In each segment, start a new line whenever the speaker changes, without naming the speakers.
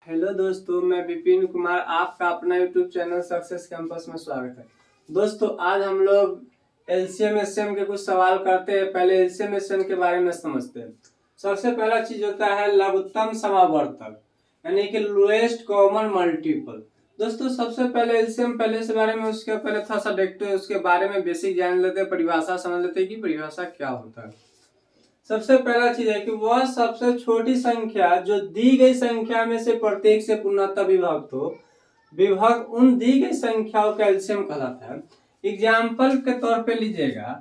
Hello दोस्तों, मैं विपिन कुमार, आपका अपना यूट्यूब चैनल सक्सेस कैंपस में स्वागत है। दोस्तों, आज हम लोग एलसीएम एससीएम के कुछ सवाल करते हैं। पहले एलसीएम एससीएम के बारे में समझते हैं। सबसे पहला चीज होता है लघुत्तम समावर्तक, यानी कि लोएस्ट कॉमन मल्टीपल। दोस्तों, सबसे पहले एलसीएम पहले से बारे में उसके पहले थोड़ा सा देखते हैं, उसके बारे में बेसिक जान लेते हैं, परिभाषा समझ लेते हैं कि परिभाषा क्या होता है। सबसे पहला चीज है कि वह सबसे छोटी संख्या जो दी गई संख्या में से प्रत्येक से पूर्णतः विभक्त हो, विभक्त उन दी गई संख्याओं का एलसीएम कहलाता है। एग्जाम्पल के तौर पे लीजिएगा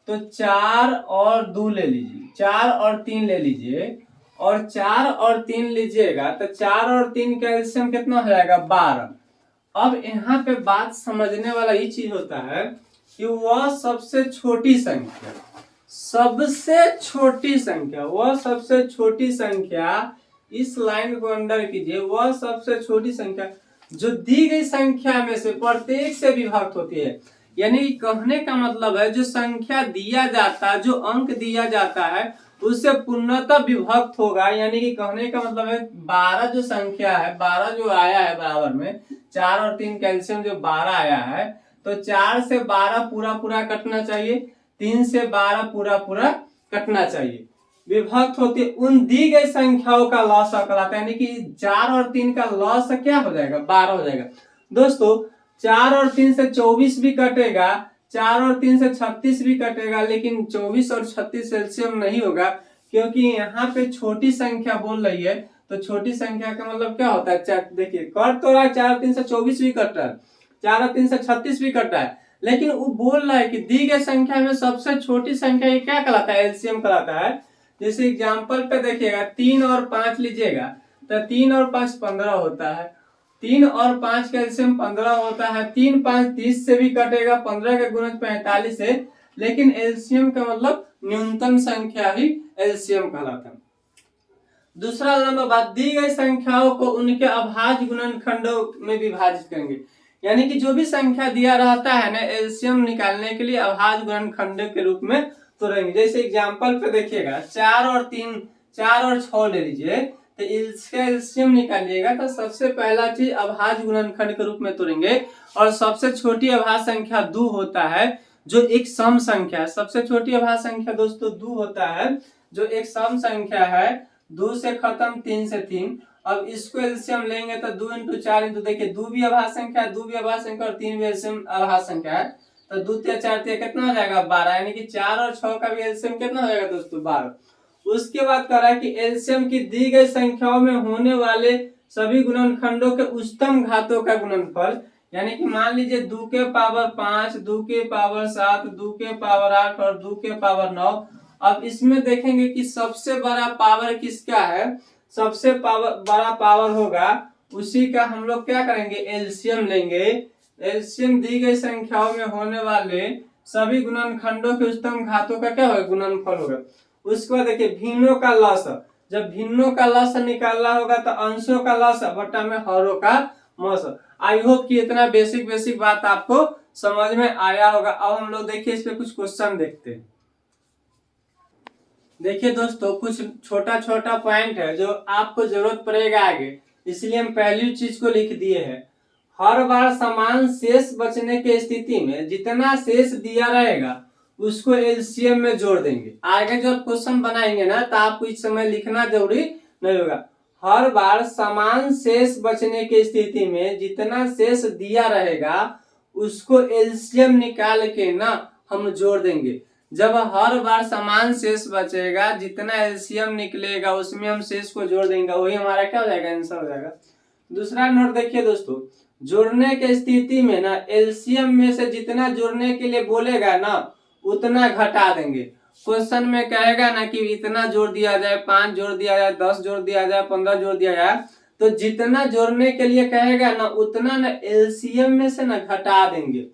तो 4 और 2 ले लीजिए, 4 और 3 ले लीजिए, और 4 और 3 लीजिएगा तो 4 और 3 का एलसीएम कितना हो जाएगा? 12। अब यहाँ पे बात समझने वाला ये चीज होता है कि वह सबसे छोटी संख्या, सबसे छोटी संख्या, वह सबसे छोटी संख्या, इस लाइन को अंडर कीजिए, वह सबसे छोटी संख्या जो दी गई संख्या में से प्रत्येक से विभक्त होती है। यानी कहने का मतलब है जो संख्या दिया जाता है, जो अंक दिया जाता है उससे पूर्णतः विभक्त होगा। यानी कि कहने का मतलब है 12 जो संख्या है, 12 जो आया है बराबर में 4 और 3 कैल्शियम जो 12 आया है, तो 4 से 12 पूरा पूरा कटना चाहिए, 3 से 12 पूरा पूरा कटना चाहिए। विभक्त होती उन दी गई संख्याओं का लॉस कहलाता है। यानी कि 4 और 3 का लॉस क्या हो जाएगा? 12 हो जाएगा। दोस्तों, 4 और 3 से 24 भी कटेगा, 4 और 3 से 36 भी कटेगा, लेकिन 24 और 36 एलसीएम नहीं होगा, क्योंकि यहाँ पे छोटी संख्या बोल रही है। तो छोटी संख्या का मतलब क्या होता है? देखिए, कट तो रहा है, 4 और 3 से 24 भी कट रहा है, 4 और 3 से 36 भी कट रहा है, लेकिन वो बोल रहा है कि दी गई संख्या में सबसे छोटी संख्या ये क्या कहलाता है? एलसीएम कहलाता है। जैसे एग्जांपल पे देखिएगा, 3 और 5 लीजिएगा तो 3 और 5 15 होता है, 3 और 5 का एलसीएम 15 होता है। 3 5 30 से भी कटेगा, 15 का गुणज 45 से, लेकिन एलसीएम का मतलब न्यूनतम संख्या ही एलसीएम कहलाता है। दूसरा नंबर बात, दी गई संख्याओं को उनके अभाज्य गुणनखंडों में विभाजित करेंगे। यानी कि जो भी संख्या दिया रहता है ना, एलसीएम निकालने के लिए अभाज्य गुणनखंड के रूप में तोड़ेंगे। जैसे एग्जांपल पे देखिएगा, 4 और 3, 4 और 6 ले लीजिए, तो इसका एलसीएम निकालिएगा तो सबसे पहला चीज अभाज्य गुणनखंड के रूप में तोड़ेंगे, और सबसे छोटी अभाज्य संख्या 2 होता है, जो एक सम संख्या है। सबसे छोटी अभाज्य संख्या दोस्तों 2 होता है, जो एक सम संख्या है। 2 से खत्म, 3 से 3। अब इसको एलसीएम लेंगे तो 2 इंटू 4 इंटू, देखिए 2 भी अभाज्य संख्या है, 2 भी अभाज्य संख्या और 3 भी एलसीएम अभाज्य संख्या है, तो 2 3 4 3 कितना हो जाएगा? 12। यानी कि 4 और 6 का भी एलसीएम कितना हो जाएगा दोस्तों? 12। उसके बाद कह रहा है कि एलसीएम की दी गई संख्याओं में होने वाले सभी गुणनखंडों के उच्चतम घातों का गुणनफल। यानी कि मान लीजिए 2 के पावर 5, 2 के पावर 7, 2 के पावर 8 और 2 के पावर 9। अब इसमें देखेंगे कि सबसे बड़ा पावर किसका है? सबसे बड़ा पावर होगा उसी का हम लोग क्या करेंगे? एलसीएम लेंगे। एलसीएम दी गई संख्याओं में होने वाले सभी गुणनखंडों के उच्चतम घातों का क्या होगा? गुणनफल होगा। उसके बाद देखिए भिन्नों का लॉस, जब भिन्नों का लॉस निकालना होगा तो अंशों का लॉस बटा में हरों का मौस। आई होप कि इतना बेसिक बात आपको समझ में आया होगा। अब हम लोग देखिए इस पे कुछ क्वेश्चन देखते हैं। देखिए दोस्तों, कुछ छोटा छोटा पॉइंट है जो आपको जरूरत पड़ेगा आगे, इसलिए हम पहली चीज को लिख दिए हैं। हर बार समान शेष बचने की स्थिति में जितना शेष दिया रहेगा उसको एलसीएम में जोड़ देंगे। आगे जब क्वेश्चन बनाएंगे ना तो आपको इस समय लिखना जरूरी नहीं होगा। हर बार समान शेष बचने की स्थिति में जितना शेष दिया रहेगा उसको एलसीएम निकाल के ना हम जोड़ देंगे। जब हर बार समान शेष बचेगा, जितना एलसीएम निकलेगा उसमें हम शेष को जोड़ देंगे, वही हमारा क्या हो जाएगा? आंसर हो जाएगा। दूसरा नोट देखिए दोस्तों, जोड़ने के स्थिति में ना एलसीएम में से जितना जोड़ने के लिए बोलेगा ना उतना घटा देंगे। क्वेश्चन में कहेगा ना कि इतना जोड़ दिया जाए, 5 जोड़ दिया जाए, 10 जोड़ दिया जाए, 15 जोड़ दिया जाए, तो जितना जोड़ने के लिए कहेगा ना उतना ना एलसीएम में से ना घटा देंगे।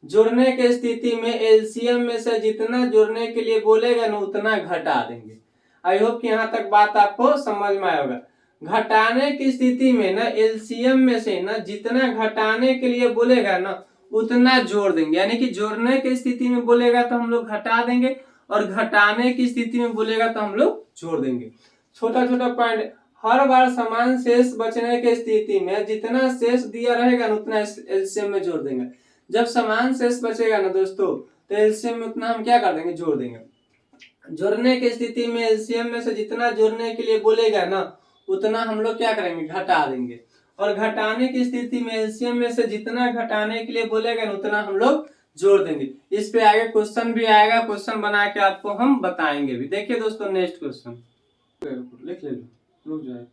जोड़ने के स्थिति में एलसीएम में से जितना जोड़ने के लिए बोलेगा ना उतना घटा देंगे। आई होप कि यहाँ तक बात आपको समझ में आया होगा। घटाने की स्थिति में ना एलसीएम में से ना जितना घटाने के लिए बोलेगा ना उतना जोड़ देंगे। यानी कि जोड़ने की स्थिति में बोलेगा तो हम लोग घटा देंगे, और घटाने की स्थिति में बोलेगा तो हम लोग जोड़ देंगे। छोटा छोटा पॉइंट, हर बार समान शेष बचने की स्थिति में जितना शेष दिया रहेगा ना उतना एलसीएम में जोड़ देंगे। जब समान शेष बचेगा ना दोस्तों तो एलसीएम में उतना हम क्या कर देंगे, जोड़ देंगे। जोड़ने की स्थिति में एलसीएम में से जितना जोड़ने के लिए बोलेगा ना उतना हम लोग क्या करेंगे, घटा देंगे। और घटाने की स्थिति में एलसीएम में से जितना घटाने के लिए बोलेगा ना उतना हम लोग जोड़ देंगे। इस पे आगे क्वेश्चन भी आएगा, क्वेश्चन बना के आपको हम बताएंगे भी। देखिए दोस्तों नेक्स्ट क्वेश्चन लिख ले, रुक जाए।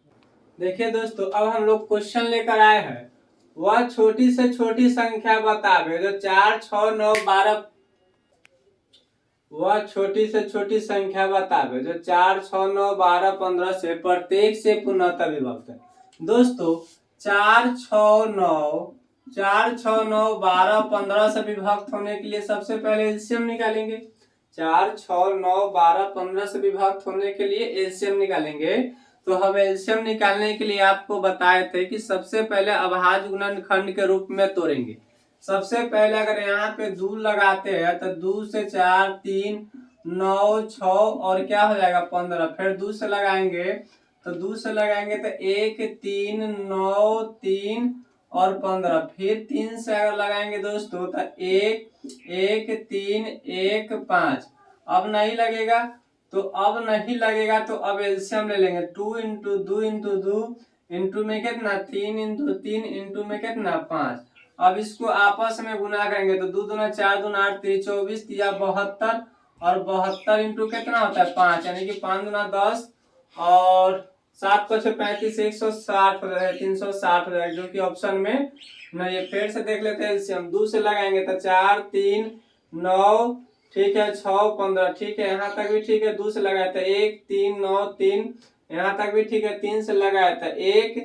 देखिए दोस्तों अब हम लोग क्वेश्चन लेकर आए हैं, वह छोटी से छोटी संख्या बतावे जो 4, 6, 9, 12। वह छोटी से छोटी संख्या बतावे जो 4, 6, 9, 12, 15 से प्रत्येक से पुनः विभक्त है। दोस्तों 4, 6, 9, 12, 15 से विभक्त होने के लिए सबसे पहले एलसीएम निकालेंगे। 4, 6, 9, 12, 15 से विभक्त होने के लिए एलसीएम निकालेंगे। तो हम एलसीएम निकालने के लिए आपको बताए थे कि सबसे पहले अभाज्य गुणनखंड के रूप में तोड़ेंगे। सबसे पहले अगर यहाँ पे 2 लगाते हैं तो 2 से 4, 3, 9, 6 और क्या हो जाएगा 15। फिर 2 से लगाएंगे तो 2 से लगाएंगे तो 1, 3, 9, 3 और 15। फिर 3 से अगर लगाएंगे दोस्तों तो 1, 1, 3, 1, 5। अब नहीं लगेगा तो अब एलसीएम ले लेंगे। 2 इंटू 2 इंटू 2 इंटू में कितना 3 इंटू 3 इंटू में कितना 5। अब इसको आपस में गुना करेंगे तो 2 दूना 4 दूना 8 3 24 तिया 72 और 72 इंटू कितना होता है 5, यानी कि 5 दूना 10 और 7 को 35 160 हो जाएगा, 360 हो जाएगा, जो कि ऑप्शन में नहीं है। फिर से देख लेते हैं एलसीएम। 2 से लगाएंगे तो 4, 3, 9 ठीक है, 6, 15 ठीक है, यहाँ तक भी ठीक है। 2 से लगाया था 1, 3, 9, 3 यहाँ तक भी ठीक है। 3 से लगाया था 1,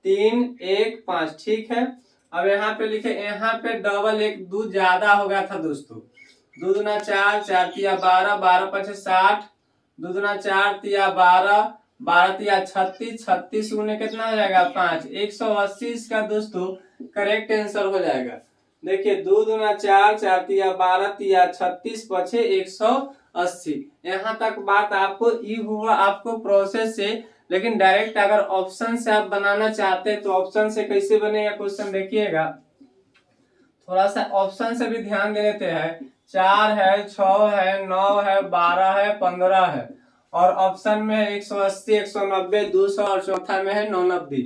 3, 1, 5 ठीक है। अब यहाँ पे लिखे, यहाँ पे डबल 1 2 ज्यादा हो गया था दोस्तों। 2 दूना 4, 4 तिया 12, 12 5 60, 2 दूना 4 तिया 12, 12 तिया 36, 36 गुने कितना हो जाएगा 5, 180 इसका दोस्तों करेक्ट आंसर हो जाएगा। देखिए 2 दूना 4, 4 तिया 12 तिया 36 पछे 180। यहाँ तक बात आपको ई हुआ आपको प्रोसेस से, लेकिन डायरेक्ट अगर ऑप्शन से आप बनाना चाहते हैं तो ऑप्शन से कैसे बनेगा क्वेश्चन देखिएगा। थोड़ा सा ऑप्शन से भी ध्यान दे लेते हैं। 4 है, 6 है, 9 है, 12 है, 15 है और ऑप्शन में है 180, 190, 200 और चौथा में है 990।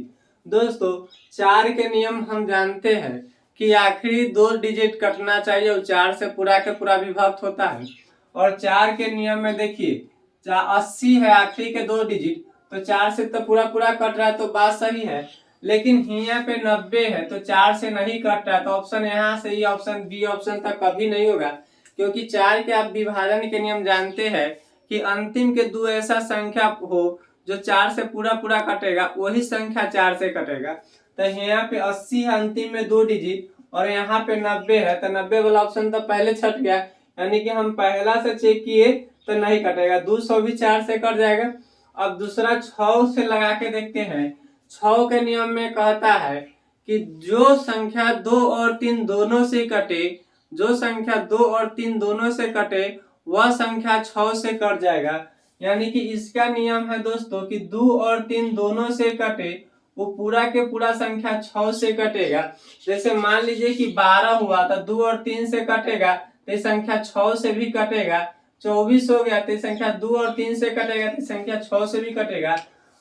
दोस्तों 4 के नियम हम जानते हैं कि आखिरी 2 डिजिट कटना चाहिए और 4 से पूरा के पूरा विभक्त होता है। और 4 के नियम में देखिए 80 है आखिरी के 2 डिजिट, तो 4 से तो पूरा पूरा कट रहा है तो बात सही है। लेकिन यहाँ पे 90 है तो 4 से नहीं कट रहा है, तो ऑप्शन यहाँ से ही ऑप्शन बी ऑप्शन तक कभी नहीं होगा, क्योंकि 4 के आप विभाजन के नियम जानते हैं कि अंतिम के 2 ऐसा संख्या हो जो 4 से पूरा पूरा कटेगा, वही संख्या 4 से कटेगा। तो यहाँ पे 80 है अंतिम में 2 डिजिट और यहाँ पे 90 है, तो 90 वाला ऑप्शन तो पहले छट गया, यानी कि हम पहला से चेक किए तो नहीं कटेगा। 200 भी 4 से कट जाएगा। अब दूसरा 6 से लगा के देखते हैं। 6 के नियम में कहता है कि जो संख्या 2 और 3 दोनों से कटे, जो संख्या 2 और 3 दोनों से कटे वह संख्या 6 से कट जाएगा। यानी कि इसका नियम है दोस्तों कि 2 और 3 दोनों से कटे वो पूरा के पूरा संख्या 6 से कटेगा। जैसे मान लीजिए कि 12 हुआ तो 2 और 3 से कटेगा तो संख्या 6 से भी कटेगा। 24 हो गया तो संख्या 2 और 3 से कटेगा तो संख्या 6 से भी कटेगा।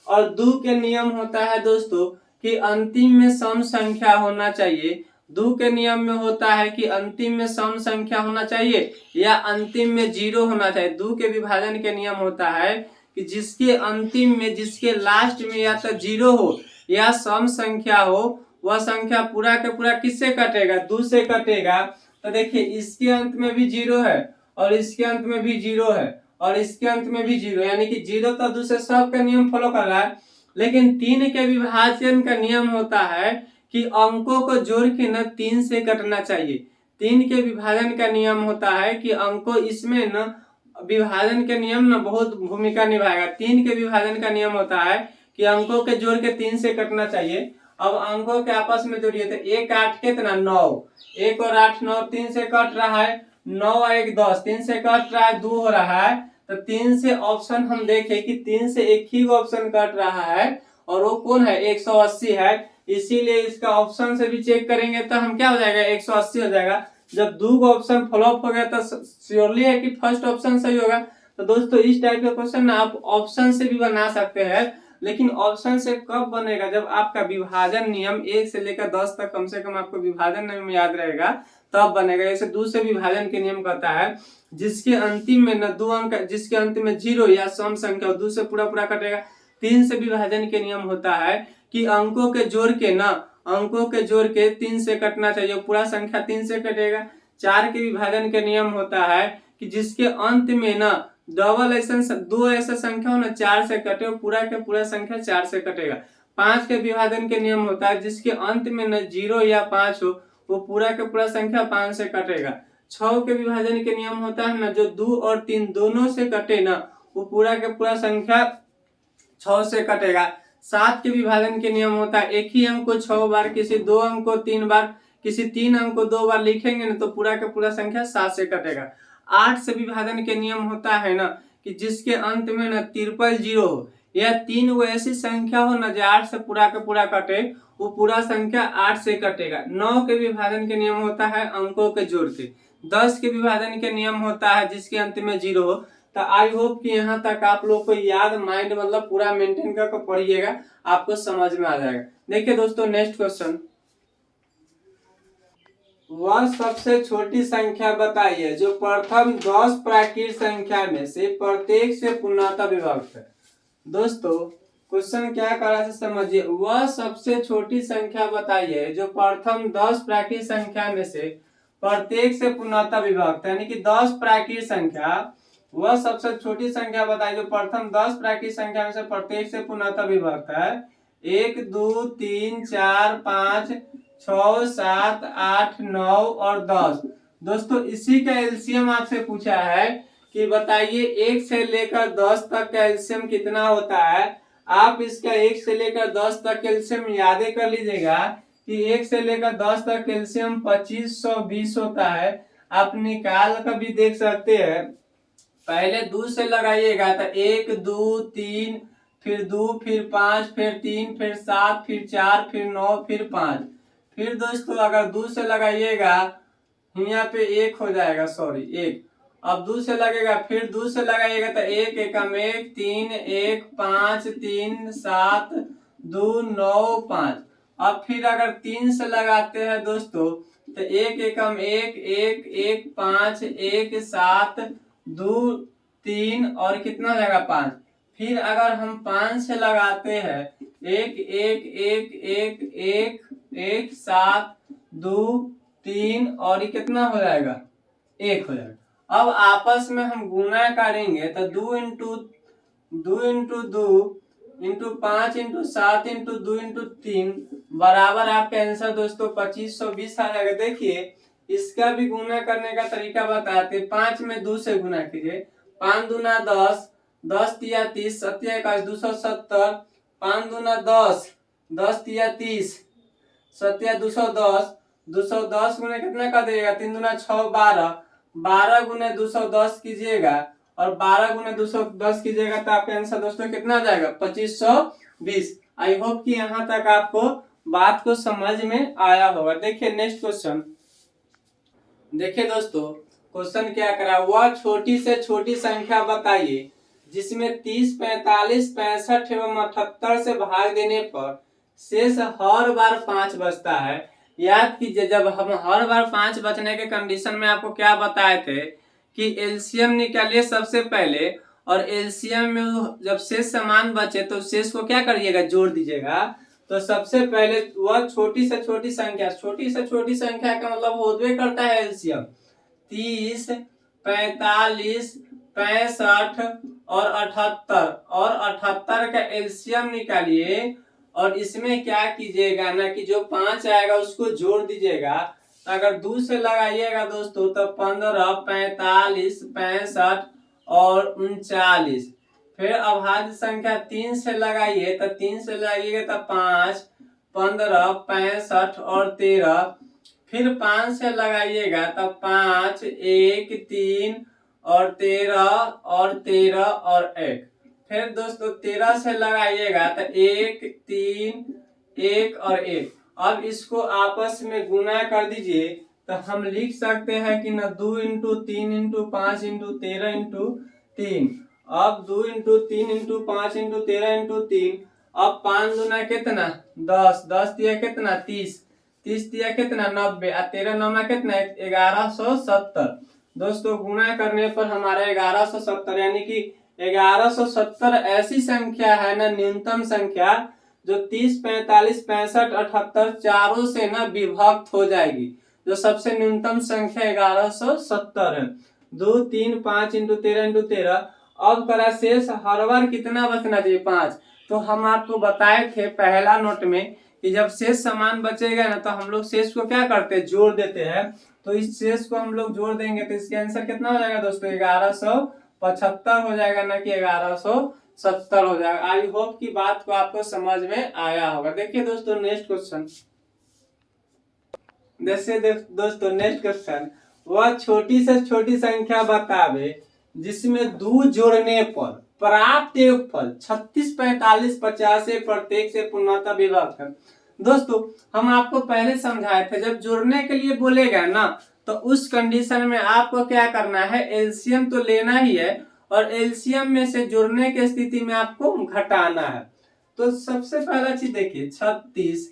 और 2 के नियम होता है दोस्तों कि अंतिम में सम संख्या होना चाहिए। 2 के नियम में होता है कि अंतिम में सम संख्या होना चाहिए या अंतिम में 0 होना चाहिए। 2 के विभाजन के नियम होता है कि जिसके अंतिम में, जिसके लास्ट में या तो 0 हो या सम संख्या हो, वह संख्या पूरा के पूरा किससे कटेगा, 2 से कटेगा। तो देखिए इसके अंत में भी 0 है और इसके अंत में भी 0 है और इसके अंत में भी 0, यानी कि 0 तो दूसरे सब का नियम फॉलो कर रहा है। लेकिन 3 के विभाजन का नियम होता है कि अंकों को जोड़ के न 3 से कटना चाहिए। 3 के विभाजन का नियम होता है कि अंकों इसमें न विभाजन के नियम न बहुत भूमिका निभाएगा। 3 के विभाजन का नियम होता है कि अंकों के जोड़ के 3 से कटना चाहिए। अब अंकों के आपस में जोड़िए तो 1 8 कितना 9, 1 और 8 9, 3 से कट रहा है। 9 और 1 10, 3 से कट रहा है 2 हो रहा है। तो 3 से ऑप्शन हम देखें कि 3 से एक ही ऑप्शन कट रहा है और वो कौन है 180 है, इसीलिए इसका ऑप्शन से भी चेक करेंगे तो हम क्या हो जाएगा 180 हो जाएगा। जब दो ऑप्शन फ्लॉप हो गया तो श्योरली है कि फर्स्ट ऑप्शन सही होगा। तो दोस्तों इस टाइप का क्वेश्चन ना आप ऑप्शन से भी बना सकते हैं, लेकिन ऑप्शन से कब बनेगा जब आपका विभाजन नियम 1 से लेकर 10 तक कम से कम आपको विभाजन नियम याद रहेगा तब बनेगा। जैसे 2 से विभाजन के नियम कहता है जिसके अंतिम में न 2 अंक, जिसके अंतिम में 0 या सम संख्या 2 से पूरा पूरा कटेगा। 3 से विभाजन के नियम होता है कि अंकों के जोड़ के ना, अंकों के जोड़ के 3 से कटना चाहिए, पूरा संख्या 3 से कटेगा। 4 के विभाजन के नियम होता है कि जिसके अंत में ना डबल ऐसा दो ऐसा संख्या हो ना 4 से कटे, पूरा के पूरा संख्या 4 से कटेगा। 5 के विभाजन के नियम होता है जिसके अंत में न 0 या 5 हो, वो पूरा के पूरा संख्या 5 से कटेगा। 6 के विभाजन के नियम होता है ना जो 2 और 3 दोनों से कटे ना, वो पूरा के पूरा संख्या 6 से कटेगा। 7 के विभाजन के नियम होता है एक ही अंक को 6 बार, किसी 2 अंक को 3 बार, किसी 3 अंक को 2 बार लिखेंगे ना तो पूरा का पूरा संख्या 7 से कटेगा। 8 से विभाजन के नियम होता है ना कि जिसके अंत में ना ट्रिपल 0 हो या 3 वो ऐसी संख्या हो ना जो 8 से पूरा का पूरा कटे, वो पूरा संख्या 8 से कटेगा। 9 के विभाजन के नियम होता है अंकों के जोड़ के। 10 के विभाजन के नियम होता है जिसके अंत में 0 हो। तो आई होप कि यहाँ तक आप लोग को याद माइंड मतलब पूरा मेंटेन करके पढ़िएगा, आपको समझ में आ जाएगा। देखिए दोस्तों नेक्स्ट क्वेश्चन, वह सबसे छोटी संख्या बताइए जो प्रथम 10 प्राकृत संख्या में से प्रत्येक से पूर्णतः विभक्त है। दोस्तों क्वेश्चन क्या कर रहा है समझिए, वह सबसे छोटी संख्या बताइए जो प्रथम 10 प्राकृत संख्या में से प्रत्येक से पूर्णतः विभक्त है, यानी कि 10 प्राकृत संख्या, वह सबसे छोटी संख्या बताइए जो प्रथम 10 प्राकृत संख्या में से प्रत्येक से पूर्णतः विभक्त है। 1 2 3 4 5 6 7 8 9 और 10। दोस्तों इसी का एलसीएम आपसे पूछा है कि बताइए 1 से लेकर 10 तक का एलसीएम कितना होता है। आप इसका 1 से लेकर 10 तक एलसीएम याद कर लीजिएगा कि 1 से लेकर 10 तक एलसीएम 2520 होता है। आप निकाल कर भी देख सकते हैं। पहले 2 से लगाइएगा तो 1 2 3 फिर 2 फिर 5 फिर 3 फिर 7 फिर 4 फिर 9 फिर 5। फिर दोस्तों अगर 2 से लगाइएगा यहाँ पे 1 हो जाएगा, सॉरी 1। अब 2 से लगेगा, फिर 2 से लगाइएगा तो 1 एकम 1 3 1 5 3 7 2 9 5। अब फिर अगर 3 से लगाते हैं दोस्तों तो 1 एकम 1 1 1 5 1 7 2 3 और कितना हो जाएगा 5। फिर अगर हम 5 से लगाते हैं 1 1 1 1 1 1 7 2 3 और कितना हो जाएगा 1 हो जाएगा। अब आपस में हम गुना करेंगे तो 2 into 2 into 2 into 5 into 7 into 2 into 3 बराबर आपका आंसर दोस्तों 2520 आ जाएगा। देखिए इसका भी गुना करने का तरीका बताते। 5 में 2 से गुना कीजिए, 5 दूना 10, 10 तिया 30, 7 21 270, 5 दूना 10, 10 तिया 30, 7 210, 210 गुने कितना कर देगा 3 दूना 6 12, 12 गुने 210 कीजिएगा और 12 गुने 210 कीजिएगा तो आपका आंसर दोस्तों कितना आ जाएगा 2520। आई होप कि यहाँ तक आपको बात को समझ में आया होगा। देखिए नेक्स्ट क्वेश्चन, देखिए दोस्तों क्वेश्चन क्या करा, वह छोटी से छोटी संख्या बताइए जिसमें 30 45 65 एवं 78 से भाग देने पर शेष हर बार 5 बचता है। याद कीजिए जब हम हर बार 5 बचने के कंडीशन में आपको क्या बताए थे कि एलसीएम निकालिए सबसे पहले, और एलसीएम में जब शेष समान बचे तो शेष को क्या करिएगा जोड़ दीजिएगा। तो सबसे पहले वह छोटी से छोटी संख्या, छोटी से छोटी संख्या का मतलब होते करता है एलसीएम 30 45 65 और 78, और 78 का एलसीएम निकालिए और इसमें क्या कीजिएगा ना कि जो 5 आएगा उसको जोड़ दीजिएगा। तो अगर 2 से लगाइएगा दोस्तों तो 15 45 65 और 39। फिर अभाज्य संख्या 3 से लगाइए तो 3 से लगाइएगा तो 5 15 65 और 13। फिर 5 से लगाइएगा तो 5 1 3 और 13 और 13 और 1। फिर दोस्तों 13 से लगाइएगा तो 1 3 1 और 1। अब इसको आपस में गुना कर दीजिए तो हम लिख सकते हैं कि ना 2 इंटू 3 इंटू 5 इंटू 13 इंटू 3। अब 2 इंटू 3 इंटू 5 इंटू 13 इंटू 3। अब 5 दूना कितना 10, 10 दिया कितना 30, 30 दिया कितना 90 और 13 नौना कितना 1170। दोस्तों गुना करने पर हमारा 1170 यानी कि 1170 ऐसी संख्या है ना, न्यूनतम संख्या जो 30 45 65 78 चारों से ना विभक्त हो जाएगी। जो सबसे न्यूनतम संख्या 1170 है। 2 3 5 इंटू 13 इंटू 13। अब करा शेष, हर बार कितना बचना चाहिए 5। तो हम आपको बताए थे पहला नोट में कि जब शेष समान बचेगा ना तो हम लोग शेष को क्या करते हैं, जोड़ देते हैं। तो इस शेष को हम लोग जोड़ देंगे तो इसका आंसर कितना हो जाएगा दोस्तों 1175 हो जाएगा, ना कि 1170 हो जाएगा। आई होप की बात को आपको समझ में आया होगा। देखिए दोस्तों नेक्स्ट क्वेश्चन, दोस्तों नेक्स्ट क्वेश्चन, वह छोटी से छोटी संख्या बतावे जिसमें 2 जोड़ने पर प्राप्त योगफल 36 45 50 प्रत्येक से पूर्णतः विभक्त है। दोस्तों हम आपको पहले समझाए थे जब जोड़ने के लिए बोलेगा ना तो उस कंडीशन में आपको क्या करना है, एलसीएम तो लेना ही है और एलसीएम में से जोड़ने की स्थिति में आपको घटाना है। तो सबसे पहला चीज देखिए 36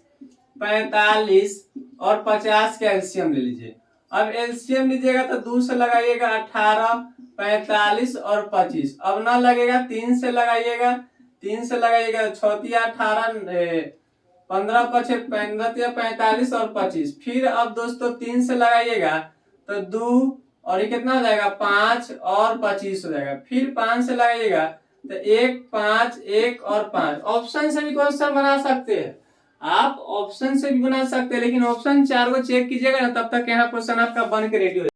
45 और 50 का एलसीएम ले लीजिए। अब एलसीएम लीजिएगा तो 2 से लगाइएगा 18 45 और 25। अब ना लगेगा 3 से लगाइएगा, 3 से लगाइएगा 6 18 15 5 15 45 और 25। फिर अब दोस्तों 3 से लगाइएगा तो 2 और ये कितना हो जाएगा 5 और 25 हो जाएगा। फिर 5 से लगाइएगा तो 1 5 1 और 5। ऑप्शन से भी क्वेश्चन बना सकते हैं आप, ऑप्शन से भी बना सकते हैं, लेकिन ऑप्शन 4 को चेक कीजिएगा ना तब तक यहाँ क्वेश्चन आपका बन के रेडी हो